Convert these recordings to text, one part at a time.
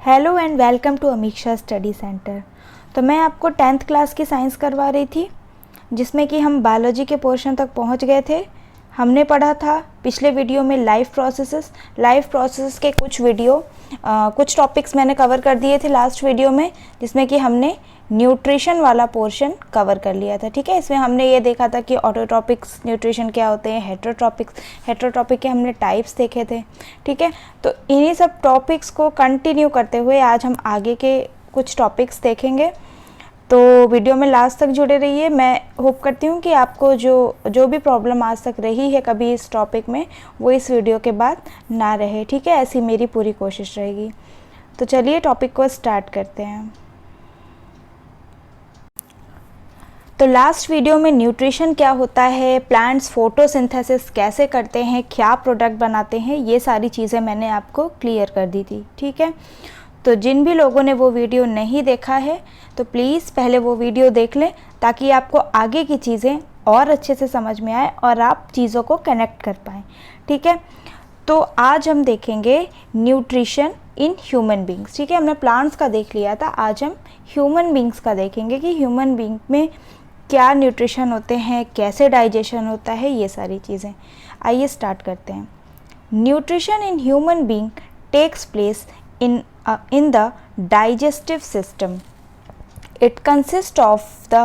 Hello and welcome to Amiksha study centre. तो मैं आपको 10th क्लास की साइंस करवा रही थी, जिसमें कि हम बायोलॉजी के पोर्शन तक पहुंच गए थे। हमने पढ़ा था पिछले वीडियो में लाइफ प्रोसेसेस के कुछ टॉपिक्स मैंने कवर कर दिए थे लास्ट वीडियो में, जिसमें कि हमने न्यूट्रिशन वाला पोर्शन कवर कर लिया था। ठीक है, इसमें हमने ये देखा था कि ऑटोट्रॉपिक्स न्यूट्रिशन क्या होते हैं, हेटरोट्रॉपिक के हमने टाइप्स देखे थे। ठीक है, तो इन्हीं सब टॉपिक्स को कंटिन्यू करते हुए आज हम आगे के कुछ टॉपिक्स देखेंगे। तो वीडियो में लास्ट तक जुड़े रहिए। मैं होप करती हूँ कि आपको जो भी प्रॉब्लम आज तक रही है कभी इस टॉपिक में, वो इस वीडियो के बाद ना रहे। ठीक है, ऐसी मेरी पूरी कोशिश रहेगी। तो चलिए टॉपिक को स्टार्ट करते हैं। तो लास्ट वीडियो में न्यूट्रिशन क्या होता है, प्लांट्स फोटोसिंथेसिस कैसे करते हैं, क्या प्रोडक्ट बनाते हैं, ये सारी चीज़ें मैंने आपको क्लियर कर दी थी। ठीक है, तो जिन भी लोगों ने वो वीडियो नहीं देखा है तो प्लीज़ पहले वो वीडियो देख लें, ताकि आपको आगे की चीज़ें और अच्छे से समझ में आए और आप चीज़ों को कनेक्ट कर पाएँ। ठीक है, तो आज हम देखेंगे न्यूट्रिशन इन ह्यूमन बींग्स। ठीक है, हमने प्लांट्स का देख लिया था, आज हम ह्यूमन बींग्स का देखेंगे कि ह्यूमन बींग में क्या न्यूट्रिशन होते हैं, कैसे डाइजेशन होता है, ये सारी चीज़ें। आइए स्टार्ट करते हैं। Nutrition in human being takes place in the digestive system. It consists of the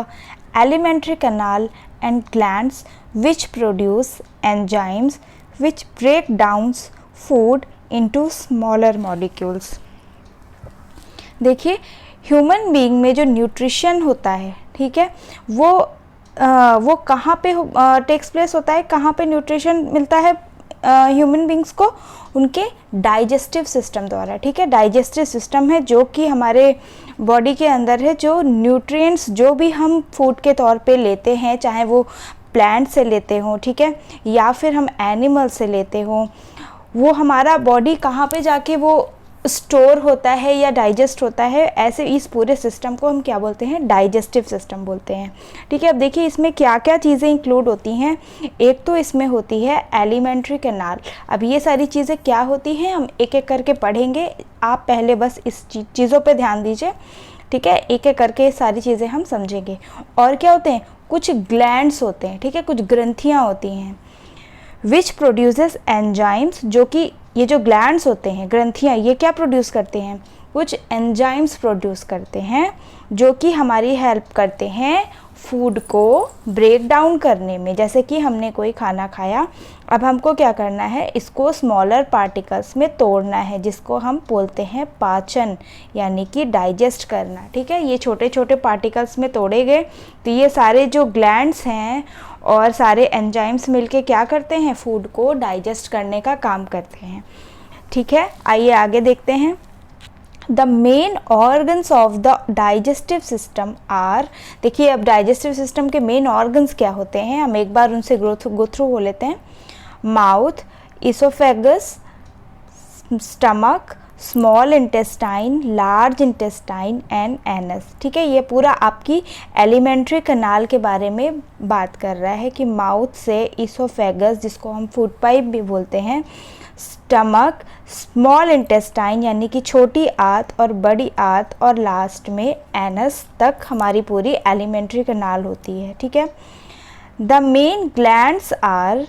alimentary canal and glands which produce enzymes which break down food into smaller molecules. देखिए, ह्यूमन बीइंग में जो nutrition होता है, ठीक है, वो कहाँ पे टेक्स प्लेस होता है, कहाँ पे न्यूट्रिशन मिलता है ह्यूमन बींग्स को? उनके डाइजेस्टिव सिस्टम द्वारा। ठीक है, डाइजेस्टिव सिस्टम है जो कि हमारे बॉडी के अंदर है। जो न्यूट्रिएंट्स जो भी हम फूड के तौर पे लेते हैं, चाहे वो प्लांट से लेते हों, ठीक है, या फिर हम एनिमल से लेते हों, वो हमारा बॉडी कहाँ पे जाके वो स्टोर होता है या डाइजेस्ट होता है। ऐसे इस पूरे सिस्टम को हम क्या बोलते हैं? डाइजेस्टिव सिस्टम बोलते हैं। ठीक है, अब देखिए इसमें क्या क्या चीज़ें इंक्लूड होती हैं। एक तो इसमें होती है एलिमेंट्री कैनाल। अब ये सारी चीज़ें क्या होती हैं हम एक एक करके पढ़ेंगे, आप पहले बस इस चीज़ों पे ध्यान दीजिए। ठीक है, एक एक करके सारी चीज़ें हम समझेंगे। और क्या होते हैं? कुछ ग्लैंड्स होते हैं, ठीक है, कुछ ग्रंथियाँ होती हैं, विच प्रोड्यूसेस एंजाइम्स, जो कि ये जो ग्लैंड्स होते हैं, ग्रंथियाँ, ये क्या प्रोड्यूस करते हैं? कुछ एंजाइम्स प्रोड्यूस करते हैं जो कि हमारी हेल्प करते हैं फूड को ब्रेक डाउन करने में। जैसे कि हमने कोई खाना खाया, अब हमको क्या करना है? इसको स्मॉलर पार्टिकल्स में तोड़ना है, जिसको हम बोलते हैं पाचन, यानी कि डाइजेस्ट करना। ठीक है, ये छोटे छोटे पार्टिकल्स में तोड़े गए तो ये सारे जो ग्लैंड्स हैं और सारे एंजाइम्स मिलके क्या करते हैं? फूड को डाइजेस्ट करने का काम करते हैं। ठीक है, आइए आगे देखते हैं। The main organs of the digestive system are, देखिए अब डाइजेस्टिव सिस्टम के मेन ऑर्गन्स क्या होते हैं, हम एक बार उनसे गो थ्रू हो लेते हैं। Mouth, oesophagus, stomach, small intestine, large intestine and anus. ठीक है, ये पूरा आपकी एलिमेंट्री कैनाल के बारे में बात कर रहा है कि माउथ से इसोफेगस, जिसको हम फूड पाइप भी बोलते हैं, स्टमक, स्मॉल इंटेस्टाइन यानी कि छोटी आंत और बड़ी आंत, और लास्ट में एनस तक हमारी पूरी एलिमेंट्री कैनाल होती है। ठीक है, the main glands are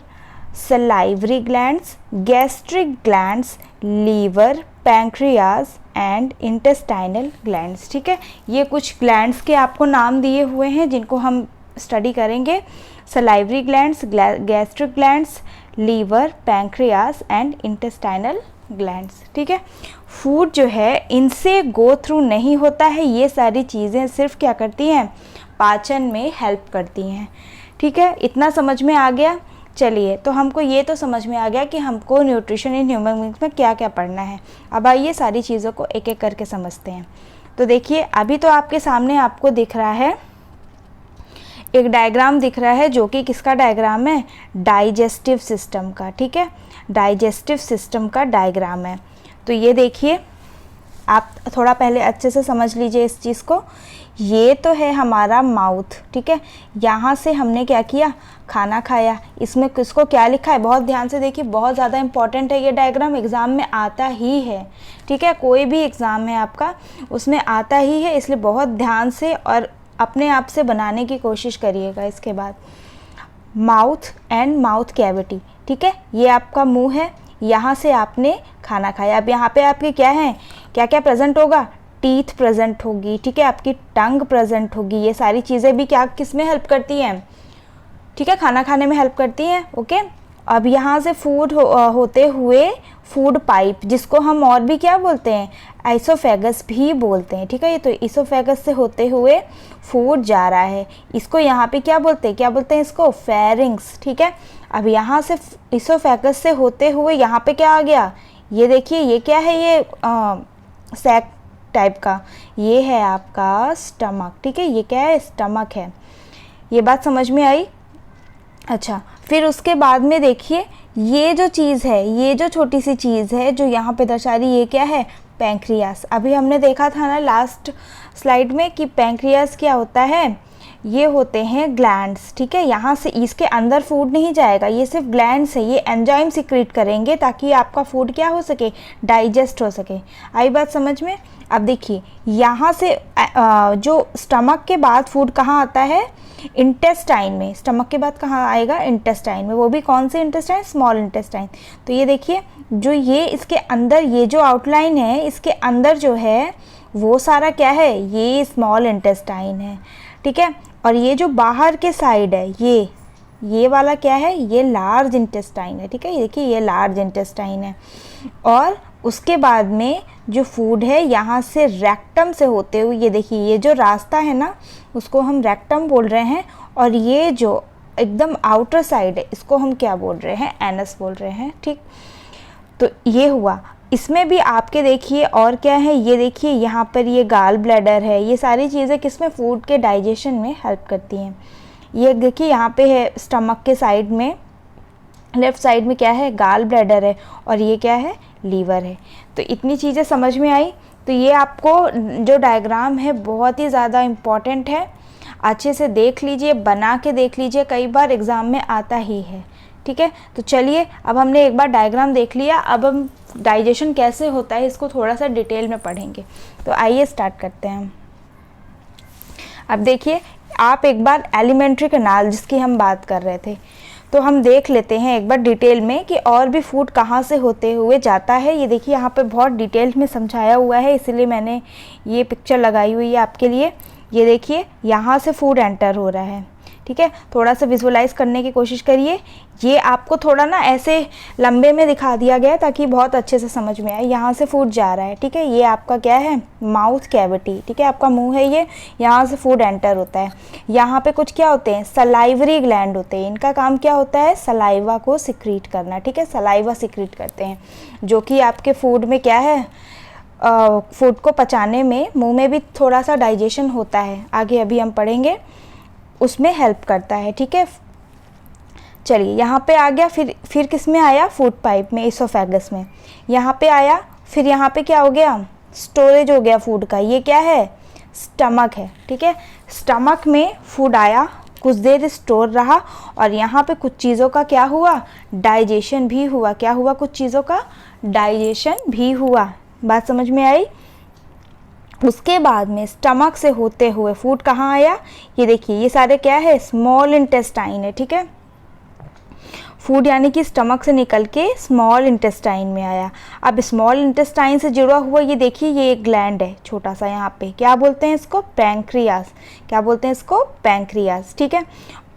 salivary glands, gastric glands, liver, pancreas and intestinal glands. ठीक है, ये कुछ ग्लैंड्स के आपको नाम दिए हुए हैं जिनको हम स्टडी करेंगे। Salivary glands, gastric glands, liver, pancreas and intestinal glands. ठीक है, फूड जो है इनसे गो थ्रू नहीं होता है, ये सारी चीज़ें सिर्फ क्या करती हैं? पाचन में हेल्प करती हैं। ठीक है, इतना समझ में आ गया? चलिए, तो हमको ये तो समझ में आ गया कि हमको न्यूट्रिशन इन ह्यूमन बींग्स में क्या क्या पढ़ना है। अब आइए सारी चीज़ों को एक एक करके समझते हैं। तो देखिए, अभी तो आपके सामने आपको दिख रहा है, एक डायग्राम दिख रहा है, जो कि किसका डायग्राम है? डाइजेस्टिव सिस्टम का। ठीक है, डाइजेस्टिव सिस्टम का डायग्राम है। तो ये देखिए, आप थोड़ा पहले अच्छे से समझ लीजिए इस चीज़ को। ये तो है हमारा माउथ, ठीक है। यहाँ से हमने क्या किया, खाना खाया। इसमें किसको क्या लिखा है, बहुत ध्यान से देखिए, बहुत ज़्यादा इंपॉर्टेंट है ये डायग्राम, एग्ज़ाम में आता ही है, ठीक है। कोई भी एग्ज़ाम है आपका उसमें आता ही है, इसलिए बहुत ध्यान से और अपने आप से बनाने की कोशिश करिएगा। इसके बाद माउथ एंड माउथ कैविटी, ठीक है। ये आपका मुंह है, यहाँ से आपने खाना खाया। अब यहाँ पे आपके क्या है, क्या क्या प्रेजेंट होगा, टीथ प्रेजेंट होगी, ठीक है, आपकी टंग प्रेजेंट होगी। ये सारी चीज़ें भी क्या किस में हेल्प करती हैं, ठीक है, खाना खाने में हेल्प करती हैं, ओके। अब यहाँ से फूड होते हुए फूड पाइप, जिसको हम और भी क्या बोलते हैं, आइसोफेगस भी बोलते हैं, ठीक है। ये तो इसोफेगस से होते हुए फूड जा रहा है, इसको यहाँ पे क्या बोलते हैं, क्या बोलते हैं इसको, फेरिंग्स, ठीक है। अब यहाँ से इसोफेगस से होते हुए यहाँ पे क्या आ गया, ये देखिए, ये क्या है, ये सैक टाइप का, ये है आपका स्टमक, ठीक है। ये क्या है, स्टमक है। ये बात समझ में आई। अच्छा, फिर उसके बाद में देखिए, ये जो चीज़ है, ये जो छोटी सी चीज़ है जो यहाँ पे दर्शा रही, ये क्या है, पैंक्रियास। अभी हमने देखा था ना लास्ट स्लाइड में कि पैंक्रियास क्या होता है, ये होते हैं ग्लैंड्स, ठीक है। यहाँ से इसके अंदर फूड नहीं जाएगा, ये सिर्फ ग्लैंड्स है, ये एंजाइम सिक्रीट करेंगे ताकि आपका फूड क्या हो सके, डाइजेस्ट हो सके। आई बात समझ में। अब देखिए, यहाँ से जो स्टमक के बाद फूड कहाँ आता है, इंटेस्टाइन में। स्टमक के बाद कहाँ आएगा, इंटेस्टाइन में। वो भी कौन से इंटेस्टाइन, स्मॉल इंटेस्टाइन। तो ये देखिए, जो ये इसके अंदर ये जो आउटलाइन है, इसके अंदर जो है वो सारा क्या है, ये स्मॉल इंटेस्टाइन है, ठीक है। और ये जो बाहर के साइड है, ये वाला क्या है, ये लार्ज इंटेस्टाइन है, ठीक है। ये देखिए, ये लार्ज इंटेस्टाइन है। और उसके बाद में जो फूड है, यहाँ से रेक्टम से होते हुए, ये देखिए, ये जो रास्ता है ना, उसको हम रेक्टम बोल रहे हैं। और ये जो एकदम आउटर साइड है, इसको हम क्या बोल रहे हैं, एनस बोल रहे हैं, ठीक। तो ये हुआ। इसमें भी आपके देखिए और क्या है, ये देखिए, यहाँ पर ये गाल ब्लैडर है। ये सारी चीज़ें किसमें, फूड के डाइजेशन में हेल्प करती हैं। ये देखिए, यहाँ पे है स्टमक के साइड में, लेफ़्ट साइड में क्या है, गाल ब्लैडर है, और ये क्या है, लीवर है। तो इतनी चीज़ें समझ में आई। तो ये आपको जो डायग्राम है बहुत ही ज़्यादा इम्पॉर्टेंट है, अच्छे से देख लीजिए, बना के देख लीजिए, कई बार एग्ज़ाम में आता ही है, ठीक है। तो चलिए, अब हमने एक बार डायग्राम देख लिया, अब हम डाइजेशन कैसे होता है इसको थोड़ा सा डिटेल में पढ़ेंगे। तो आइए स्टार्ट करते हैं। अब देखिए, आप एक बार एलिमेंट्री कैनाल जिसकी हम बात कर रहे थे, तो हम देख लेते हैं एक बार डिटेल में कि और भी फूड कहाँ से होते हुए जाता है। ये देखिए, यहाँ पे बहुत डिटेल में समझाया हुआ है, इसीलिए मैंने ये पिक्चर लगाई हुई है आपके लिए। ये देखिए, यहाँ से फूड एंटर हो रहा है, ठीक है। थोड़ा सा विजुअलाइज करने की कोशिश करिए। ये आपको थोड़ा ना ऐसे लंबे में दिखा दिया गया है ताकि बहुत अच्छे से समझ में आए। यहाँ से फूड जा रहा है, ठीक है। ये आपका क्या है, माउथ कैविटी, ठीक है, आपका मुंह है ये, यहाँ से फूड एंटर होता है। यहाँ पे कुछ क्या होते हैं, सलाइवरी ग्लैंड होते हैं। इनका काम क्या होता है, सलाइवा को सिक्रीट करना, ठीक है। सलाइवा सिक्रीट करते हैं, जो कि आपके फूड में क्या है, फूड को पचाने में, मुंह में भी थोड़ा सा डाइजेशन होता है, आगे अभी हम पढ़ेंगे, उसमें हेल्प करता है, ठीक है। चलिए, यहाँ पे आ गया, फिर किस में आया, फूड पाइप में, इसोफेगस में। यहाँ पे आया, फिर यहाँ पे क्या हो गया, स्टोरेज हो गया फूड का। ये क्या है, स्टमक है, ठीक है। स्टमक में फूड आया, कुछ देर स्टोर रहा, और यहाँ पे कुछ चीज़ों का क्या हुआ, डाइजेशन भी हुआ। क्या हुआ, कुछ चीज़ों का डाइजेशन भी हुआ। बात समझ में आई। उसके बाद में स्टमक से होते हुए फूड कहाँ आया, ये देखिए, ये सारे क्या है, स्मॉल इंटेस्टाइन है, ठीक है। फूड यानी कि स्टमक से निकल के स्मॉल इंटेस्टाइन में आया। अब स्मॉल इंटेस्टाइन से जुड़ा हुआ ये देखिए, ये एक ग्लैंड है छोटा सा, यहाँ पे क्या बोलते हैं इसको, पैंक्रियास। क्या बोलते हैं इसको, पैंक्रियास, ठीक है।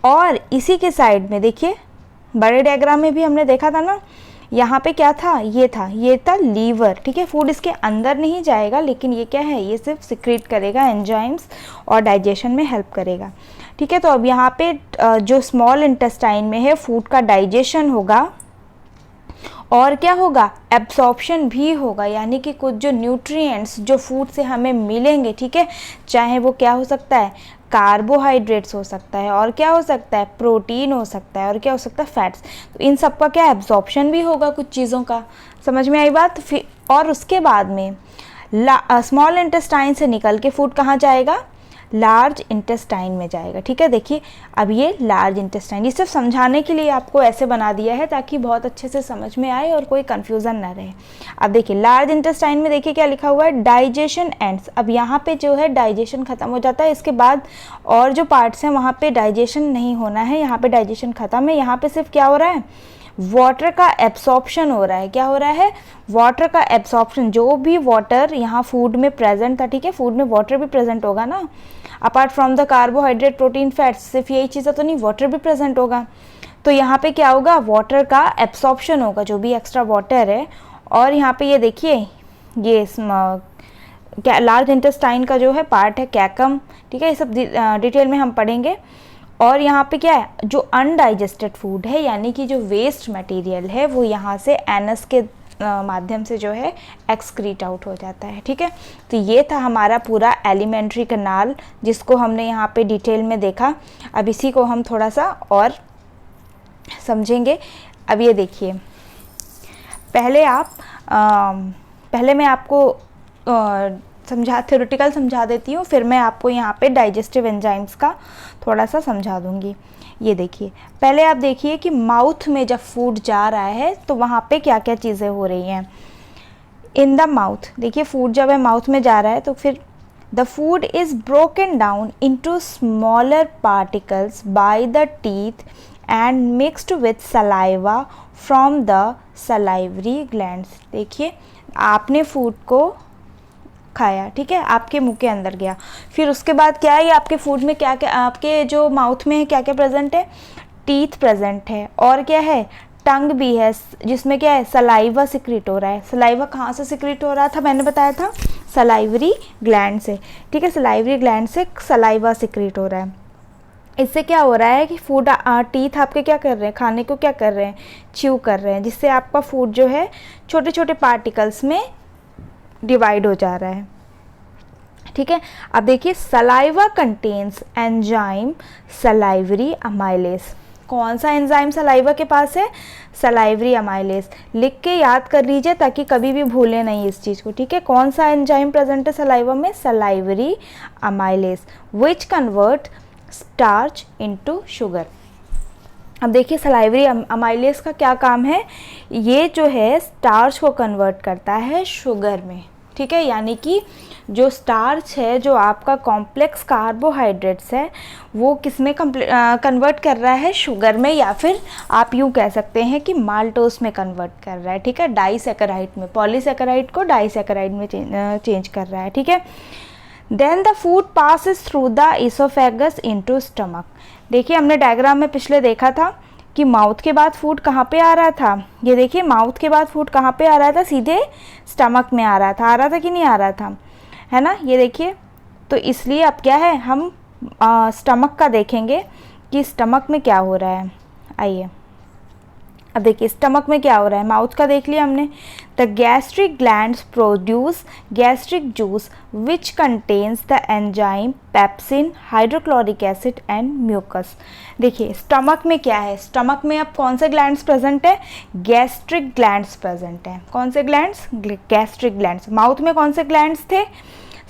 और इसी के साइड में देखिए, बड़े डायग्राम में भी हमने देखा था ना, यहाँ पे क्या था, ये था लीवर, ठीक है। फूड इसके अंदर नहीं जाएगा, लेकिन ये क्या है, ये सिर्फ सिक्रीट करेगा एंजाइम्स और डाइजेशन में हेल्प करेगा, ठीक है। तो अब यहाँ पे जो स्मॉल इंटेस्टाइन में है, फूड का डाइजेशन होगा, और क्या होगा, एब्सॉर्प्शन भी होगा, यानी कि कुछ जो न्यूट्रिएंट्स जो फूड से हमें मिलेंगे, ठीक है, चाहे वो क्या हो सकता है, कार्बोहाइड्रेट्स हो सकता है, और क्या हो सकता है, प्रोटीन हो सकता है, और क्या हो सकता है, फैट्स। तो इन सब का क्या एब्जॉर्प्शन भी होगा कुछ चीज़ों का। समझ में आई बात। फिर और उसके बाद में स्मॉल इंटेस्टाइन से निकल के फूड कहाँ जाएगा, लार्ज इंटेस्टाइन में जाएगा। ठीक है, देखिए अब ये लार्ज इंटेस्टाइन, ये सिर्फ समझाने के लिए आपको ऐसे बना दिया है ताकि बहुत अच्छे से समझ में आए और कोई कंफ्यूजन ना रहे। अब देखिए लार्ज इंटेस्टाइन में देखिए क्या लिखा हुआ है, डाइजेशन एंड्स। अब यहाँ पे जो है डाइजेशन खत्म हो जाता है, इसके बाद और जो पार्ट्स हैं वहाँ पे डाइजेशन नहीं होना है, यहाँ पे डाइजेशन खत्म है। यहाँ पे सिर्फ क्या हो रहा है, वाटर का एब्सॉर्प्शन हो रहा है। क्या हो रहा है, वाटर का एब्सॉर्प्शन। जो भी वाटर यहाँ फूड में प्रेजेंट था, ठीक है, फूड में वाटर भी प्रेजेंट होगा ना, apart from the carbohydrate protein fats, सिर्फ यही चीज़ें तो नहीं, वाटर भी प्रेजेंट होगा। तो यहाँ पे क्या होगा, वाटर का एब्सॉर्प्शन होगा, जो भी एक्स्ट्रा वाटर है। और यहाँ पे ये देखिए ये लार्ज इंटेस्टाइन का जो है पार्ट है कैकम, ठीक है, ये सब डिटेल में हम पढ़ेंगे। और यहाँ पे क्या है, जो अनडाइजेस्टेड फूड है यानी कि जो वेस्ट मटेरियल है वो यहाँ से एनस के माध्यम से जो है एक्सक्रीट आउट हो जाता है। ठीक है, तो ये था हमारा पूरा एलिमेंट्री कैनाल जिसको हमने यहाँ पे डिटेल में देखा। अब इसी को हम थोड़ा सा और समझेंगे। अब ये देखिए, पहले मैं आपको थ्योरेटिकल समझा देती हूँ, फिर मैं आपको यहाँ पे डाइजेस्टिव एंजाइम्स का थोड़ा सा समझा दूँगी। ये देखिए, पहले आप देखिए कि माउथ में जब फूड जा रहा है तो वहाँ पे क्या क्या चीज़ें हो रही हैं। इन द माउथ, देखिए फूड जब है माउथ में जा रहा है तो फिर the food is broken down into smaller particles by the teeth and mixed with saliva from the salivary glands. देखिए आपने फूड को खाया, ठीक है, आपके मुंह के अंदर गया, फिर उसके बाद क्या है, ये आपके फूड में क्या क्या, आपके जो माउथ में है क्या क्या प्रेजेंट है, टीथ प्रेजेंट है, और क्या है, टंग भी है जिसमें क्या है, सलाइवा सिक्रीट हो रहा है। सलाइवा कहाँ से सिक्रीट हो रहा था, मैंने बताया था सलाइवरी ग्लैंड से। ठीक है, सलाइवरी ग्लैंड से सलाइवा सिक्रीट हो रहा है। इससे क्या हो रहा है कि फूड टीथ आपके क्या कर रहे हैं, खाने को क्या कर रहे हैं, च्यू कर रहे हैं, जिससे आपका फूड जो है छोटे छोटे पार्टिकल्स में डिवाइड हो जा रहा है। ठीक है, अब देखिए saliva contains enzyme salivary amylase. कौन सा एंजाइम सलाइवा के पास है, सलाइवरी अमाइलेज। लिख के याद कर लीजिए ताकि कभी भी भूलें नहीं इस चीज़ को। ठीक है, कौन सा एंजाइम प्रेजेंट है सलाइवा में, salivary amylase, which convert starch into sugar. अब देखिए सलाइवरी अमाइलेज का क्या काम है, ये जो है स्टार्च को कन्वर्ट करता है शुगर में। ठीक है, यानी कि जो स्टार्च है, जो आपका कॉम्प्लेक्स कार्बोहाइड्रेट्स है, वो किस में कन्वर्ट कर रहा है, शुगर में, या फिर आप यूँ कह सकते हैं कि माल्टोस में कन्वर्ट कर रहा है। ठीक है, डाइसैकेराइड में, पॉलीसैकेराइड को डाइसैकेराइड में चेंज कर रहा है। ठीक है, then the food passes through the oesophagus into stomach. देखिए हमने डायग्राम में पिछले देखा था कि माउथ के बाद फूड कहाँ पे आ रहा था, ये देखिए माउथ के बाद फूड कहाँ पे आ रहा था, सीधे स्टमक में आ रहा था कि नहीं आ रहा था, है ना, ये देखिए। तो इसलिए अब क्या है, हम स्टमक का देखेंगे कि स्टमक में क्या हो रहा है। आइए अब देखिए स्टमक में क्या हो रहा है, माउथ का देख लिया हमने। The gastric glands produce gastric juice which contains the enzyme pepsin, hydrochloric acid and mucus. देखिए स्टमक में क्या है, स्टमक में अब कौन से ग्लैंड्स प्रेजेंट है, गैस्ट्रिक ग्लैंड्स प्रेजेंट है। कौन से ग्लैंड्स, गैस्ट्रिक ग्लैंड्स। माउथ में कौन से ग्लैंड्स थे,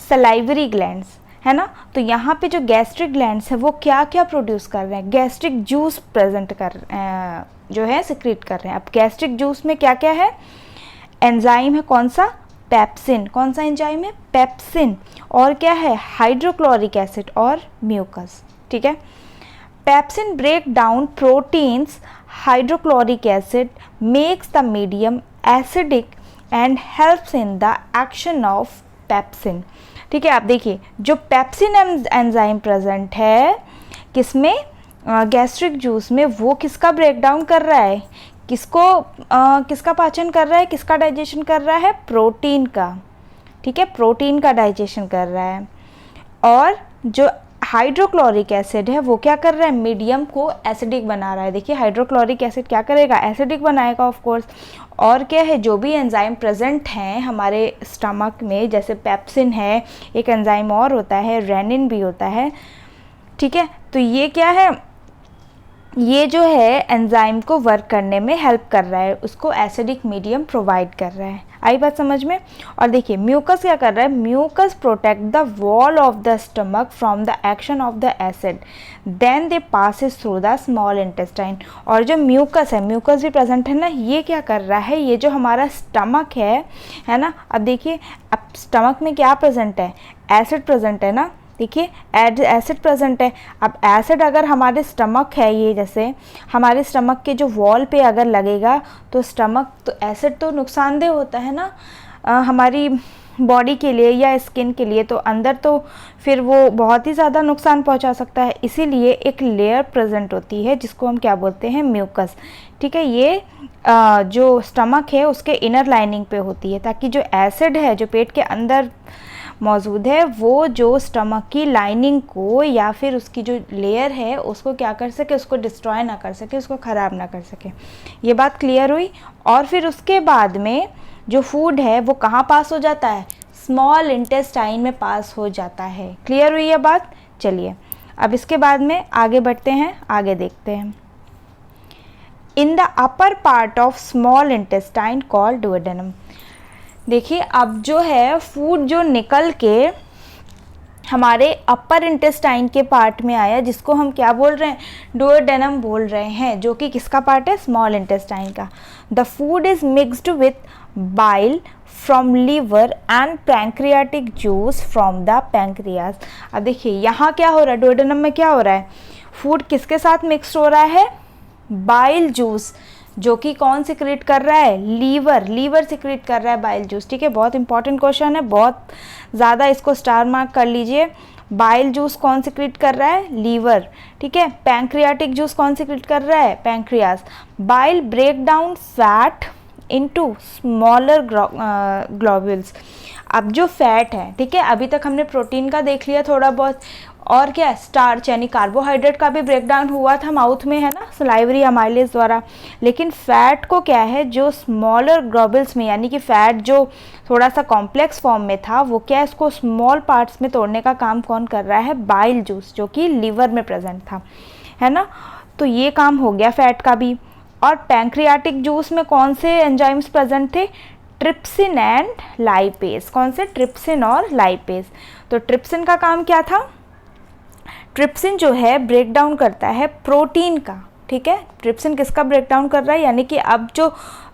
सलाइवरी ग्लैंड्स, है ना। तो यहाँ पे जो गैस्ट्रिक ग्लैंड्स है वो क्या क्या प्रोड्यूस कर रहे हैं, गैस्ट्रिक जूस प्रेजेंट कर जो है सिक्रीट कर रहे हैं। अब गैस्ट्रिक जूस में क्या क्या है, एंजाइम है कौन सा, पेप्सिन। कौन सा एंजाइम है, पेप्सिन। और क्या है, हाइड्रोक्लोरिक एसिड और म्यूकस। ठीक है, pepsin break down proteins, hydrochloric acid makes the medium acidic and helps in the action of pepsin. ठीक है, आप देखिए जो पेप्सिन एंजाइम प्रेजेंट है किसमें, गैस्ट्रिक जूस में, वो किसका ब्रेक डाउन कर रहा है, किसका पाचन कर रहा है, किसका डाइजेशन कर रहा है, प्रोटीन का। ठीक है, प्रोटीन का डाइजेशन कर रहा है। और जो हाइड्रोक्लोरिक एसिड है वो क्या कर रहा है, मीडियम को एसिडिक बना रहा है। देखिए हाइड्रोक्लोरिक एसिड क्या करेगा, एसिडिक बनाएगा ऑफ कोर्स। और क्या है, जो भी एंजाइम प्रेजेंट हैं हमारे स्टमक में, जैसे पेप्सिन है, एक एंजाइम और होता है रेनिन भी होता है। ठीक है, तो ये क्या है, ये जो है एंजाइम को वर्क करने में हेल्प कर रहा है, उसको एसिडिक मीडियम प्रोवाइड कर रहा है। आई बात समझ में। और देखिए म्यूकस क्या कर रहा है, mucus protect the wall of the stomach from the action of the acid, then they passes through the small intestine. और जो म्यूकस है, म्यूकस भी प्रेजेंट है ना, ये क्या कर रहा है, ये जो हमारा स्टमक है ना, अब देखिए अब स्टमक में क्या प्रेजेंट है, एसिड प्रेजेंट है ना, देखिए एसिड प्रेजेंट है। अब एसिड अगर हमारे स्टमक है, ये जैसे हमारे स्टमक के जो वॉल पे अगर लगेगा तो स्टमक तो एसिड तो नुकसानदेह होता है ना हमारी बॉडी के लिए या स्किन के लिए, तो अंदर तो फिर वो बहुत ही ज़्यादा नुकसान पहुंचा सकता है। इसीलिए एक लेयर प्रेजेंट होती है जिसको हम क्या बोलते हैं, म्यूकस। ठीक है, ये जो स्टमक है उसके इनर लाइनिंग पे होती है, ताकि जो एसिड है जो पेट के अंदर मौजूद है वो जो स्टमक की लाइनिंग को या फिर उसकी जो लेयर है उसको क्या कर सके, उसको डिस्ट्रॉय ना कर सके, उसको ख़राब ना कर सके। ये बात क्लियर हुई। और फिर उसके बाद में जो फूड है वो कहाँ पास हो जाता है, स्मॉल इंटेस्टाइन में पास हो जाता है। क्लियर हुई ये बात। चलिए अब इसके बाद में आगे बढ़ते हैं, आगे देखते हैं। In the upper part of small intestine called duodenum. देखिए अब जो है फूड जो निकल के हमारे अपर इंटेस्टाइन के पार्ट में आया, जिसको हम क्या बोल रहे हैं, डुओडेनम बोल रहे हैं, जो कि किसका पार्ट है, स्मॉल इंटेस्टाइन का। The food is mixed with bile from liver and pancreatic juice from the pancreas. अब देखिए यहाँ क्या हो रहा है, डुओडेनम में क्या हो रहा है, फूड किसके साथ मिक्स हो रहा है, बाइल जूस, जो कि कौन सिक्रेट कर रहा है, लीवर, लीवर सिक्रेट कर रहा है बाइल जूस। ठीक है, बहुत इंपॉर्टेंट क्वेश्चन है, बहुत ज़्यादा इसको स्टार मार्क कर लीजिए। बाइल जूस कौन सिक्रेट कर रहा है, लीवर। ठीक है, पैंक्रियाटिक जूस कौन सिक्रेट कर रहा है, pancreas. Bile break down fat into smaller globules. अब जो फैट है, ठीक है, अभी तक हमने प्रोटीन का देख लिया थोड़ा बहुत, और क्या, स्टार्च यानी कार्बोहाइड्रेट का भी ब्रेकडाउन हुआ था माउथ में, है ना, सलाइवरी अमाइलेज द्वारा। लेकिन फैट को क्या है, जो स्मॉलर ग्लोब्यूल्स में, यानी कि फैट जो थोड़ा सा कॉम्प्लेक्स फॉर्म में था, वो क्या, इसको स्मॉल पार्ट्स में तोड़ने का काम कौन कर रहा है, बाइल जूस, जो कि लीवर में प्रेजेंट था, है ना। तो ये काम हो गया फैट का भी। और पैंक्रियाटिक जूस में कौन से एंजाइम्स प्रेजेंट थे, ट्रिप्सिन एंड लाइपेज। कौन से, ट्रिप्सिन और लाइपेज। तो ट्रिप्सिन का काम क्या था, ट्रिप्सिन जो है ब्रेक डाउन करता है प्रोटीन का। ठीक है, ट्रिप्सिन किसका ब्रेक डाउन कर रहा है, यानी कि अब जो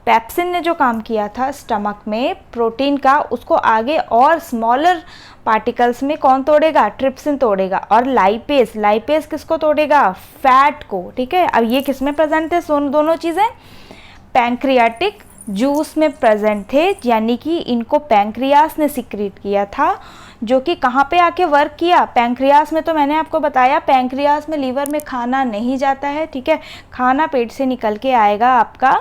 पेप्सिन ने जो काम किया था स्टमक में प्रोटीन का, उसको आगे और स्मॉलर पार्टिकल्स में कौन तोड़ेगा, ट्रिप्सिन तोड़ेगा। और लाइपेज, लाइपेज किसको तोड़ेगा, फैट को। ठीक है, अब ये किस में प्रेजेंट थे, दोनों चीज़ें पैंक्रियाटिक जूस में प्रेजेंट थे, यानी कि इनको पैंक्रियास ने सिक्रीट किया था, जो कि कहाँ पे आके वर्क किया, पैंक्रियास में। तो मैंने आपको बताया पैंक्रियास में लीवर में खाना नहीं जाता है। ठीक है, खाना पेट से निकल के आएगा आपका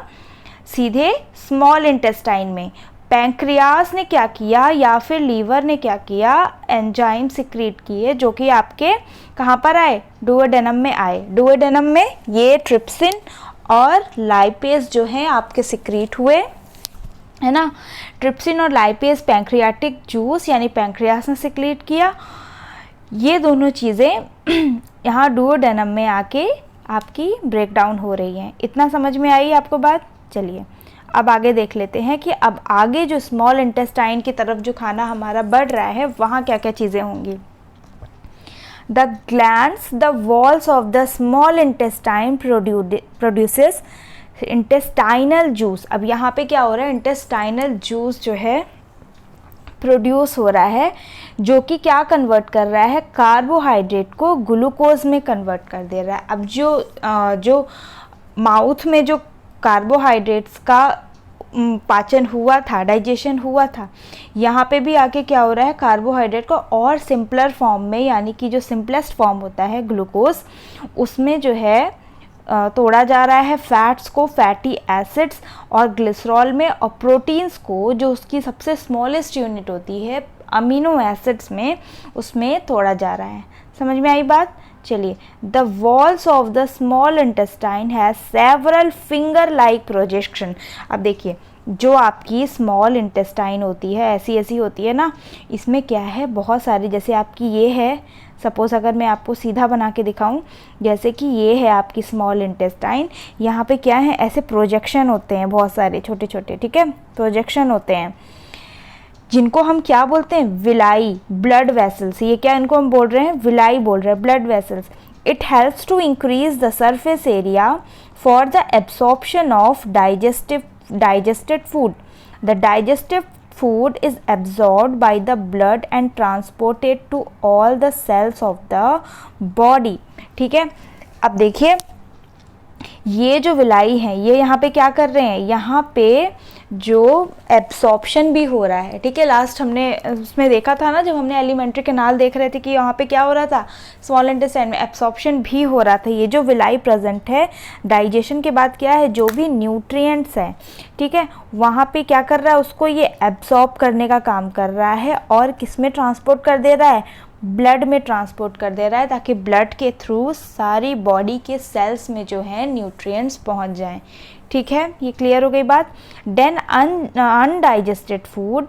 सीधे स्मॉल इंटेस्टाइन में। पैंक्रियास ने क्या किया या फिर लीवर ने क्या किया, एंजाइम सिक्रीट किए, जो कि आपके कहाँ पर आए, डुओडेनम में आए। डुओडेनम में ये ट्रिप्सिन और लाइपेज जो हैं आपके सिक्रीट हुए, है ना। ट्रिप्सिन और लाइपेज पैंक्रियाटिक जूस यानी पैंक्रियास ने सिक्रीट किया। ये दोनों चीज़ें यहाँ डुओडेनम में आके आपकी ब्रेकडाउन हो रही हैं। इतना समझ में आई आपको बात। चलिए अब आगे देख लेते हैं कि अब आगे जो स्मॉल इंटेस्टाइन की तरफ जो खाना हमारा बढ़ रहा है वहाँ क्या क्या चीज़ें होंगी। The glands, the walls of the small intestine produces intestinal juice. अब यहाँ पे क्या हो रहा है, इंटेस्टाइनल जूस जो है प्रोड्यूस हो रहा है, जो कि क्या कन्वर्ट कर रहा है, कार्बोहाइड्रेट को ग्लूकोज में कन्वर्ट कर दे रहा है। अब जो माउथ में जो कार्बोहाइड्रेट्स का पाचन हुआ था, डाइजेशन हुआ था, यहाँ पे भी आके क्या हो रहा है, कार्बोहाइड्रेट को और सिंपलर फॉर्म में, यानी कि जो सिंपलेस्ट फॉर्म होता है ग्लूकोज, उसमें जो है तोड़ा जा रहा है फैट्स को, फैटी एसिड्स और ग्लिसरॉल में, और प्रोटीन्स को जो उसकी सबसे स्मॉलेस्ट यूनिट होती है अमीनो एसिड्स में, उसमें तोड़ा जा रहा है। समझ में आई बात। चलिए, the walls of the small intestine has several finger like projection. अब देखिए जो आपकी स्मॉल इंटेस्टाइन होती है ऐसी ऐसी होती है ना, इसमें क्या है बहुत सारी, जैसे आपकी ये है, सपोज़ अगर मैं आपको सीधा बना के दिखाऊं, जैसे कि ये है आपकी स्मॉल इंटेस्टाइन, यहाँ पे क्या है ऐसे प्रोजेक्शन होते हैं बहुत सारे छोटे छोटे, ठीक है, प्रोजेक्शन होते हैं जिनको हम क्या बोलते हैं, विलाई, ब्लड वेसल्स। ये क्या, इनको हम बोल रहे हैं विलाई बोल रहे हैं, blood vessels. It helps to increase the surface area for the absorption of digested food. The digestive food is absorbed by the blood and transported to all the cells of the body. ठीक है, अब देखिए ये जो villi है ये यहाँ पे क्या कर रहे हैं, यहाँ पे जो एब्सॉर्प्शन भी हो रहा है, ठीक है। लास्ट हमने उसमें देखा था ना, जब हमने एलिमेंट्री कैनाल देख रहे थे कि यहाँ पे क्या हो रहा था, स्मॉल इंटेस्टाइन में एब्सॉर्प्शन भी हो रहा था। ये जो विलाई प्रेजेंट है, डाइजेशन के बाद क्या है, जो भी न्यूट्रिएंट्स हैं, ठीक है, वहाँ पे क्या कर रहा है, उसको ये एब्सॉर्ब करने का काम कर रहा है और किस में ट्रांसपोर्ट कर दे रहा है, ब्लड में ट्रांसपोर्ट कर दे रहा है, ताकि ब्लड के थ्रू सारी बॉडी के सेल्स में जो है न्यूट्रिएंट्स पहुंच जाएं। ठीक है, ये क्लियर हो गई बात। Then undigested food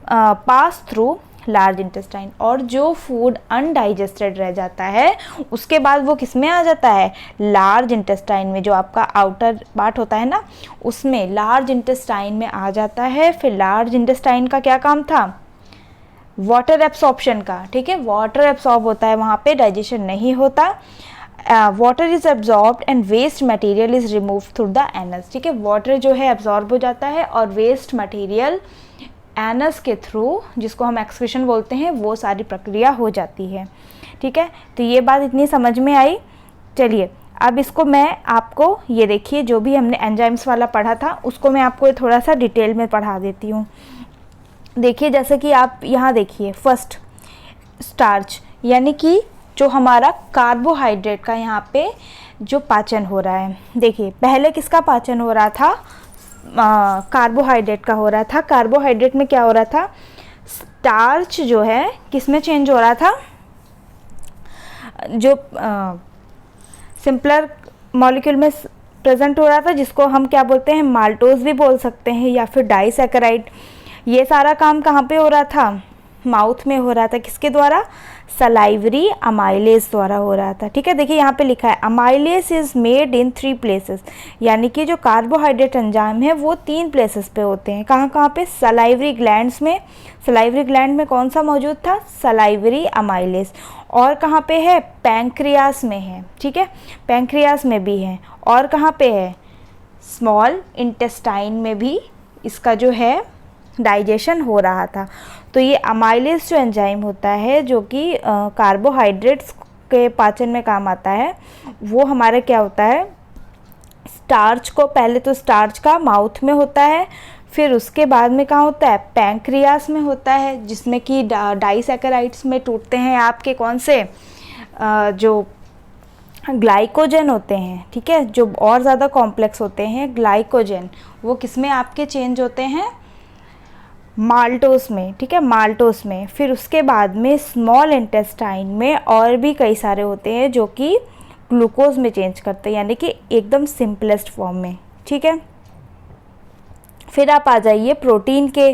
pass through large intestine, और जो फूड अनडाइजेस्टेड रह जाता है उसके बाद वो किस में आ जाता है, लार्ज इंटेस्टाइन में, जो आपका आउटर पार्ट होता है ना, उसमें लार्ज इंटेस्टाइन में आ जाता है। फिर लार्ज इंटेस्टाइन का क्या काम था, वाटर एब्सॉर्प्शन का, ठीक है, वाटर एब्सॉर्ब होता है वहाँ पे, डाइजेशन नहीं होता। Water is absorbed and waste material is remove through the anus, ठीक है, वाटर जो है एब्जॉर्ब हो जाता है और वेस्ट मटेरियल एनस के थ्रू, जिसको हम एक्सक्रीशन बोलते हैं, वो सारी प्रक्रिया हो जाती है। ठीक है, तो ये बात इतनी समझ में आई। चलिए अब इसको मैं आपको, ये देखिए जो भी हमने एंजाइम्स वाला पढ़ा था उसको मैं आपको थोड़ा सा डिटेल में पढ़ा देती हूँ। देखिए जैसे कि आप यहाँ देखिए, फर्स्ट स्टार्च, यानी कि जो हमारा कार्बोहाइड्रेट का यहाँ पे जो पाचन हो रहा है, देखिए पहले किसका पाचन हो रहा था, कार्बोहाइड्रेट का हो रहा था। कार्बोहाइड्रेट में क्या हो रहा था, स्टार्च जो है किस में चेंज हो रहा था, जो सिंपलर मॉलिक्यूल में प्रेजेंट हो रहा था, जिसको हम क्या बोलते हैं, माल्टोज भी बोल सकते हैं या फिर डाइसैकेराइड। ये सारा काम कहाँ पे हो रहा था, माउथ में हो रहा था, किसके द्वारा, सलाइवरी अमाइलेज द्वारा हो रहा था। ठीक है, देखिए यहाँ पे लिखा है amylase is made in 3 places, यानी कि जो कार्बोहाइड्रेट एंजाइम है वो 3 प्लेसेस पे होते हैं। कहाँ कहाँ पे, सलाइवरी ग्लैंड्स में। सलाइवरी ग्लैंड में कौन सा मौजूद था, सलाइवरी अमाइलेज। और कहाँ पे है, पैंक्रियास में है। ठीक है, पैंक्रियास में भी है। और कहाँ पे है, स्मॉल इंटेस्टाइन में भी इसका जो है डाइजेशन हो रहा था। तो ये अमाइलेज जो एंजाइम होता है, जो कि कार्बोहाइड्रेट्स के पाचन में काम आता है, वो हमारे क्या होता है, स्टार्च को, पहले तो स्टार्च का माउथ में होता है, फिर उसके बाद में कहाँ होता है, पैंक्रियास में होता है, जिसमें कि डाइसैकेराइड्स में टूटते हैं आपके कौन से, जो ग्लाइकोजन होते हैं। ठीक है, जो और ज़्यादा कॉम्प्लेक्स होते हैं ग्लाइकोजन, वो किस में आपके चेंज होते हैं, माल्टोस में। ठीक है, माल्टोस में। फिर उसके बाद में स्मॉल इंटेस्टाइन में और भी कई सारे होते हैं जो कि ग्लूकोज में चेंज करते हैं, यानी कि एकदम सिंपलेस्ट फॉर्म में। ठीक है, फिर आप आ जाइए प्रोटीन के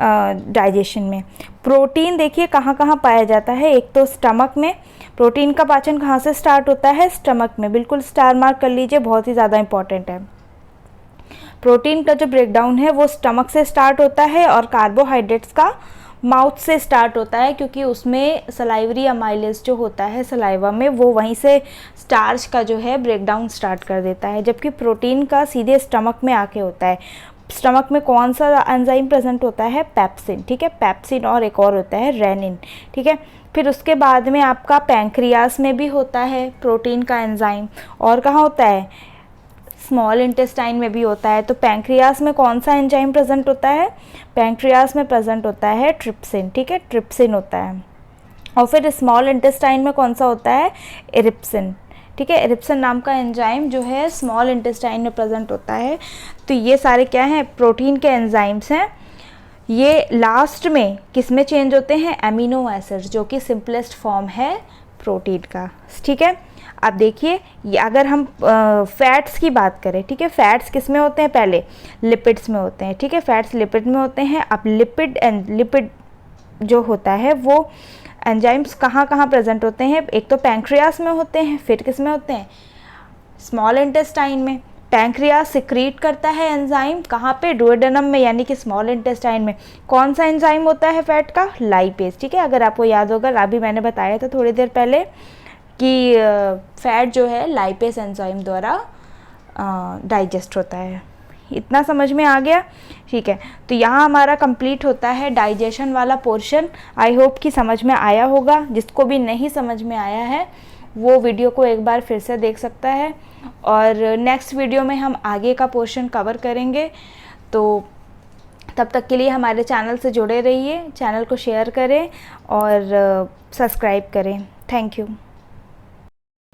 डाइजेशन में। प्रोटीन देखिए कहाँ कहाँ पाया जाता है, एक तो स्टमक में। प्रोटीन का पाचन कहाँ से स्टार्ट होता है, स्टमक में। बिल्कुल स्टार मार्क कर लीजिए, बहुत ही ज़्यादा इंपॉर्टेंट है। प्रोटीन का जो ब्रेकडाउन है वो स्टमक से स्टार्ट होता है और कार्बोहाइड्रेट्स का माउथ से स्टार्ट होता है, क्योंकि उसमें सलाइवरी अमाइलेज जो होता है सलाइवा में, वो वहीं से स्टार्च का जो है ब्रेकडाउन स्टार्ट कर देता है, जबकि प्रोटीन का सीधे स्टमक में आके होता है। स्टमक में कौन सा एंजाइम प्रेजेंट होता है, पेप्सिन। ठीक है, पेप्सिन, और एक और होता है रेनिन। ठीक है, फिर उसके बाद में आपका पैंक्रियास में भी होता है प्रोटीन का एंजाइम, और कहाँ होता है, स्मॉल इंटेस्टाइन में भी होता है। तो पैंक्रियास में कौन सा एंजाइम प्रेजेंट होता है, पैंक्रियास में प्रेजेंट होता है ट्रिप्सिन। ठीक है, ट्रिप्सिन होता है। और फिर स्मॉल इंटेस्टाइन में कौन सा होता है, इरिप्सिन। ठीक है, इरिप्सिन नाम का एंजाइम जो है स्मॉल इंटेस्टाइन में प्रेजेंट होता है। तो ये सारे क्या हैं, प्रोटीन के एंजाइम्स हैं। ये लास्ट में किस में चेंज होते हैं, एमिनो एसिड्स, जो कि सिंपलेस्ट फॉर्म है प्रोटीन का, ठीक है। अब देखिए अगर हम फैट्स की बात करें, ठीक है, फैट्स किस में होते हैं, पहले लिपिड्स में होते हैं, ठीक है, फैट्स लिपिड में होते हैं। अब लिपिड जो होता है वो एंजाइम्स कहाँ कहाँ प्रेजेंट होते हैं, एक तो पैंक्रियास में होते हैं, फिर किस में होते हैं, स्मॉल इंटेस्टाइन में। पैंक्रियास सिक्रीट करता है एंजाइम कहाँ पे, डुओडेनम में, यानी कि स्मॉल इंटेस्टाइन में। कौन सा एंजाइम होता है फैट का, लाइपेज, ठीक है। अगर आपको याद होगा, अभी मैंने बताया था थोड़ी देर पहले कि फैट जो है लाइपेज एंजाइम द्वारा डाइजेस्ट होता है। इतना समझ में आ गया, ठीक है। तो यहाँ हमारा कंप्लीट होता है डाइजेशन वाला पोर्शन। आई होप कि समझ में आया होगा। जिसको भी नहीं समझ में आया है वो वीडियो को एक बार फिर से देख सकता है, और नेक्स्ट वीडियो में हम आगे का पोर्शन कवर करेंगे। तो तब तक के लिए हमारे चैनल से जुड़े रहिए, चैनल को शेयर करें और सब्सक्राइब करें। Thank you.